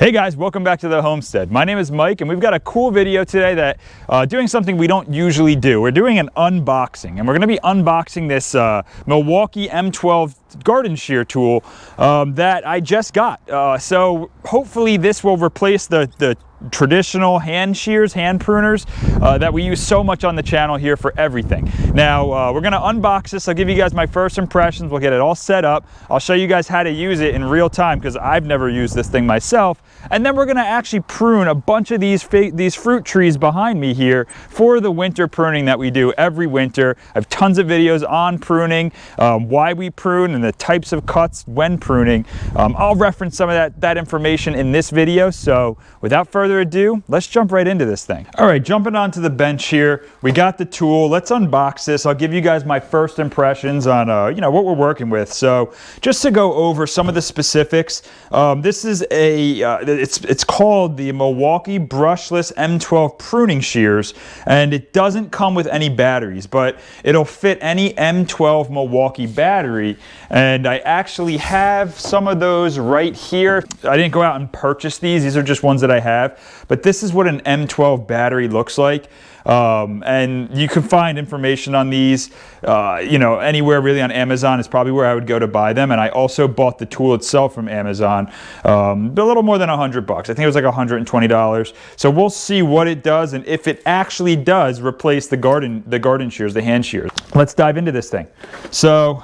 Hey guys, welcome back to the Homestead. My name is Mike and we've got a cool video today that doing something we don't usually do. We're doing an unboxing and we're going to be unboxing this Milwaukee M12 garden shear tool that I just got. So hopefully this will replace the traditional hand shears, hand pruners that we use so much on the channel here for everything. Now we're going to unbox this. I'll give you guys my first impressions. We'll get it all set up. I'll show you guys how to use it in real time because I've never used this thing myself. And then we're going to actually prune a bunch of these fruit trees behind me here for the winter pruning that we do every winter. I have tons of videos on pruning, why we prune and the types of cuts when pruning. I'll reference some of that information in this video. So without further ado, let's jump right into this thing. All right, jumping onto the bench here, we got the tool. Let's unbox this. I'll give you guys my first impressions on what we're working with. So just to go over some of the specifics, this is it's called the Milwaukee brushless M12 pruning shears, and it doesn't come with any batteries, but it'll fit any M12 Milwaukee battery. And I actually have some of those right here. I didn't go out and purchase these. These are just ones that I have. But this is what an M12 battery looks like. And you can find information on these, anywhere really on Amazon is probably where I would go to buy them. And I also bought the tool itself from Amazon, a little more than $100. I think it was like $120. So we'll see what it does and if it actually does replace the garden shears, the hand shears. Let's dive into this thing. So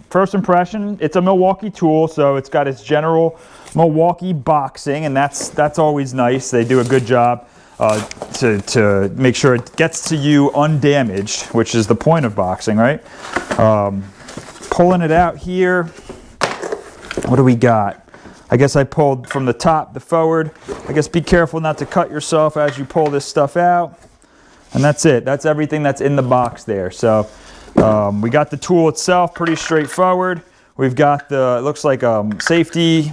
first impression, it's a Milwaukee tool, so it's got its general Milwaukee boxing, and that's always nice. They do a good job to make sure it gets to you undamaged, which is the point of boxing, right? Pulling it out here, what do we got? I guess I pulled from the top, the forward. I guess be careful not to cut yourself as you pull this stuff out. And that's it. That's everything that's in the box there. So we got the tool itself, pretty straightforward. We've got the, it looks like safety,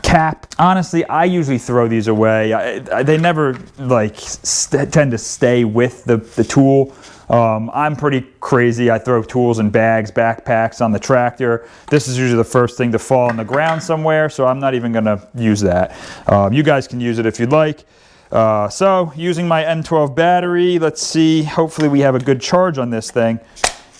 cap. Honestly, I usually throw these away. They never tend to stay with the tool. I'm pretty crazy. I throw tools in bags, backpacks, on the tractor. This is usually the first thing to fall on the ground somewhere, so I'm not even gonna use that. You guys can use it if you'd like. So using my M12 battery, let's see, hopefully we have a good charge on this thing.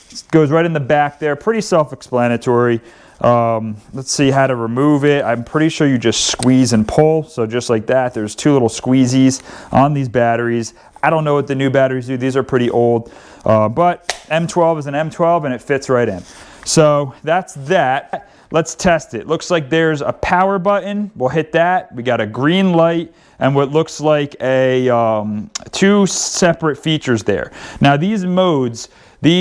It goes right in the back there, pretty self-explanatory. Let's see how to remove it. I'm pretty sure you just squeeze and pull. So just like that, there's two little squeezies on these batteries. I don't know what the new batteries do. These are pretty old, but M12 is an M12 and it fits right in. So that's that. Let's test it. Looks like there's a power button. We'll hit that. We got a green light and what looks like two separate features there. Now these modes, I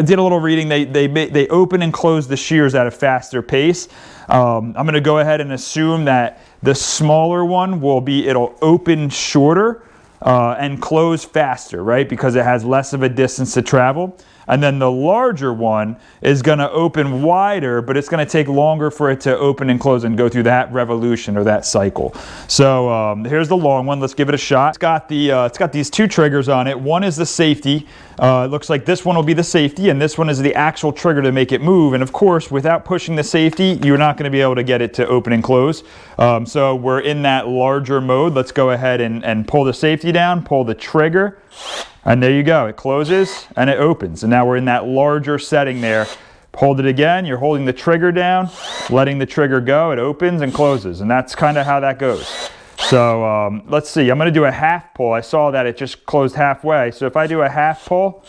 did a little reading. They open and close the shears at a faster pace. I'm going to go ahead and assume that the smaller one it'll open shorter and close faster, right? Because it has less of a distance to travel. And then the larger one is going to open wider, but it's going to take longer for it to open and close and go through that revolution or that cycle. So here's the long one. Let's give it a shot. It's got these two triggers on it. One is the safety. It looks like this one will be the safety, and this one is the actual trigger to make it move. And of course, without pushing the safety, you're not going to be able to get it to open and close. So we're in that larger mode. Let's go ahead and pull the safety down, pull the trigger. And there you go, it closes and it opens. And now we're in that larger setting there. Hold it again, you're holding the trigger down, letting the trigger go, it opens and closes. And that's kind of how that goes. So let's see, I'm gonna do a half pull. I saw that it just closed halfway. So if I do a half pull,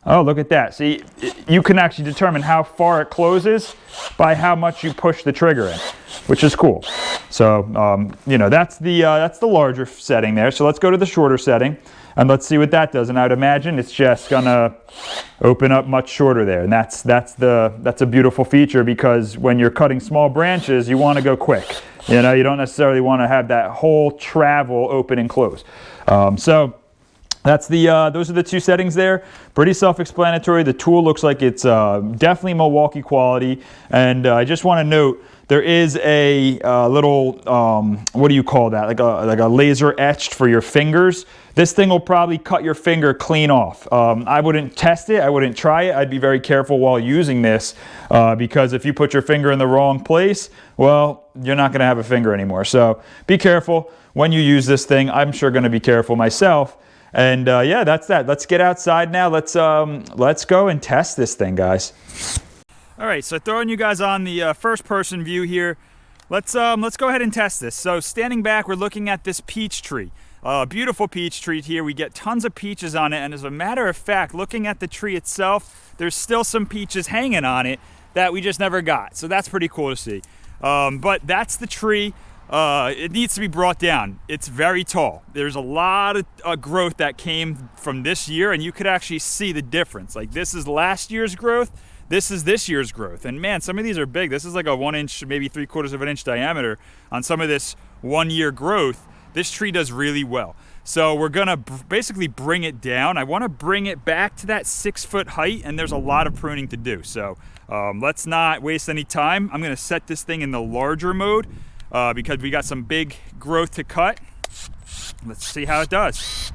oh, look at that. See, you can actually determine how far it closes by how much you push the trigger in, which is cool. So, that's the larger setting there. So let's go to the shorter setting. And let's see what that does. And I would imagine it's just gonna open up much shorter there. And that's a beautiful feature because when you're cutting small branches, you want to go quick. You don't necessarily want to have that whole travel open and close. So That's the those are the two settings there. Pretty self-explanatory. The tool looks like it's definitely Milwaukee quality. And I just want to note, there is a little what do you call that? Like a laser etched for your fingers. This thing will probably cut your finger clean off. I wouldn't test it. I wouldn't try it. I'd be very careful while using this because if you put your finger in the wrong place, well, you're not going to have a finger anymore. So be careful when you use this thing. I'm sure going to be careful myself. And yeah, that's that. Let's get outside now. Let's go and test this thing, guys. All right, so throwing you guys on the first-person view here. Let's go ahead and test this. So standing back, we're looking at this peach tree. Beautiful peach tree here. We get tons of peaches on it, and as a matter of fact, looking at the tree itself, there's still some peaches hanging on it that we just never got. So that's pretty cool to see. But that's the tree. It needs to be brought down. It's very tall. There's a lot of growth that came from this year, and you could actually see the difference. Like, this is last year's growth. This is this year's growth. And man, some of these are big. This is like a 1 inch, maybe 3/4 of an inch diameter on some of this 1 year growth. This tree does really well. So we're gonna basically bring it down. I wanna bring it back to that 6 foot height, and there's a lot of pruning to do. So let's not waste any time. I'm gonna set this thing in the larger mode because we got some big growth to cut. Let's see how it does.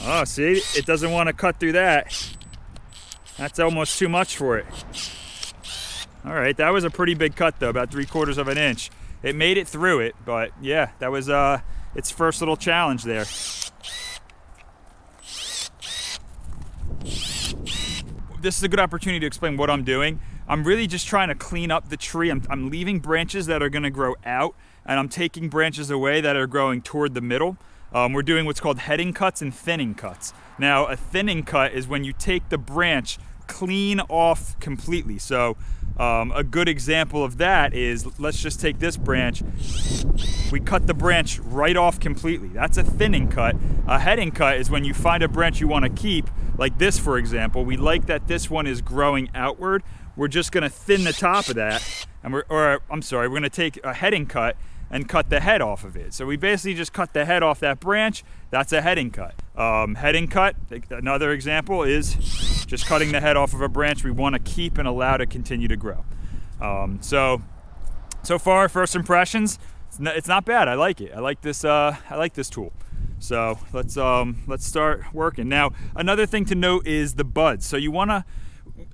Oh, see, it doesn't want to cut through that. That's almost too much for it. All right, that was a pretty big cut though, about 3/4 of an inch. It made it through it, but yeah, that was its first little challenge there. This is a good opportunity to explain what I'm doing. I'm really just trying to clean up the tree. I'm leaving branches that are gonna grow out, and I'm taking branches away that are growing toward the middle. We're doing what's called heading cuts and thinning cuts. Now, a thinning cut is when you take the branch clean off completely. So a good example of that is, let's just take this branch. We cut the branch right off completely. That's a thinning cut. A heading cut is when you find a branch you want to keep, like this, for example. We like that this one is growing outward. We're just going to thin the top of that, and we're going to take a heading cut and cut the head off of it. So we basically just cut the head off that branch. That's a heading cut. Heading cut, another example, is just cutting the head off of a branch we want to keep and allow to continue to grow. So far, first impressions, it's not bad. I like it. I like this tool. So let's start working. Now, another thing to note is the buds. So you want to,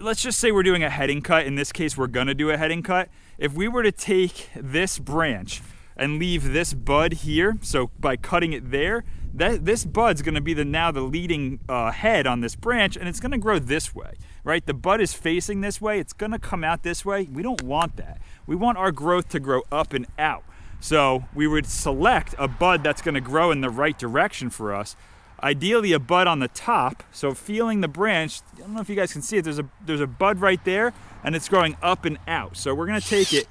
let's just say we're doing a heading cut. In this case, we're going to do a heading cut. If we were to take this branch and leave this bud here, so by cutting it there, this bud's going to be the leading head on this branch, and it's going to grow this way, right? The bud is facing this way. It's going to come out this way. We don't want that. We want our growth to grow up and out. So we would select a bud that's going to grow in the right direction for us. Ideally, a bud on the top. So feeling the branch, I don't know if you guys can see it. There's a bud right there, and it's growing up and out. So we're going to take it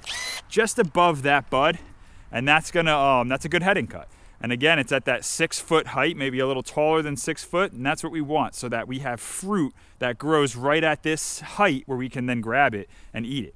just above that bud, and that's a good heading cut. And again, it's at that 6 foot height, maybe a little taller than 6 foot, and that's what we want, so that we have fruit that grows right at this height where we can then grab it and eat it.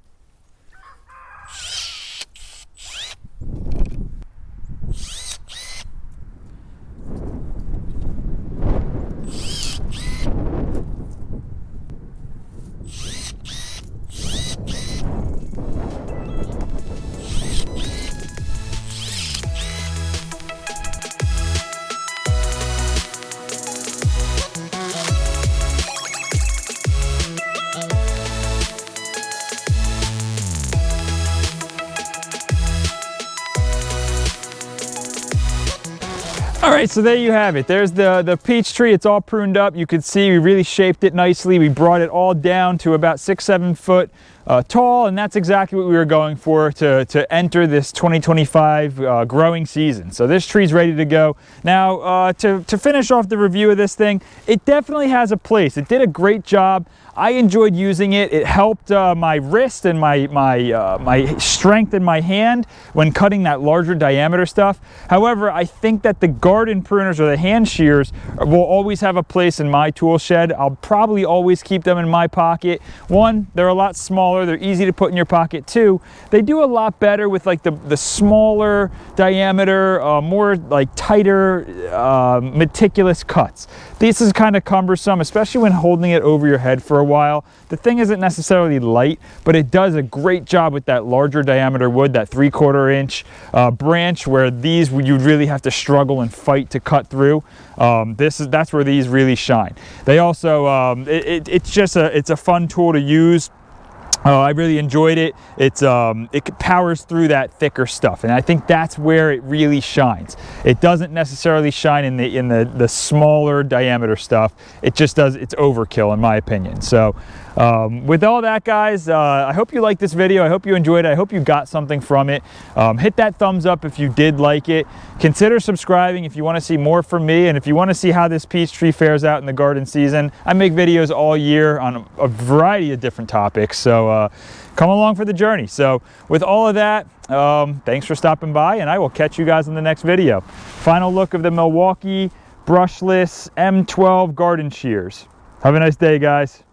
All right, so there you have it. There's the peach tree. It's all pruned up. You can see we really shaped it nicely. We brought it all down to about 6-7 foot tall, and that's exactly what we were going for to enter this 2025 growing season. So this tree's ready to go. Now, to finish off the review of this thing, it definitely has a place. It did a great job. I enjoyed using it. It helped my wrist and my strength in my hand when cutting that larger diameter stuff. However, I think that the garden pruners or the hand shears will always have a place in my tool shed. I'll probably always keep them in my pocket. One, they're a lot smaller smaller. They're easy to put in your pocket too. They do a lot better with like the smaller diameter, more like tighter, meticulous cuts. This is kind of cumbersome, especially when holding it over your head for a while. The thing isn't necessarily light, but it does a great job with that larger diameter wood, that 3/4 inch branch, where these you'd really have to struggle and fight to cut through. That's where these really shine. They also, it's a fun tool to use. I really enjoyed it. It powers through that thicker stuff, and I think that's where it really shines. It doesn't necessarily shine in the smaller diameter stuff. It just does. It's overkill in my opinion. So with all that, guys, I hope you liked this video. I hope you enjoyed it. I hope you got something from it. Hit that thumbs up if you did like it. Consider subscribing if you want to see more from me, and if you want to see how this peach tree fares out in the garden season. I make videos all year on a variety of different topics, so come along for the journey. So with all of that, thanks for stopping by, and I will catch you guys in the next video. Final look of the Milwaukee brushless M12 garden shears. Have a nice day, guys.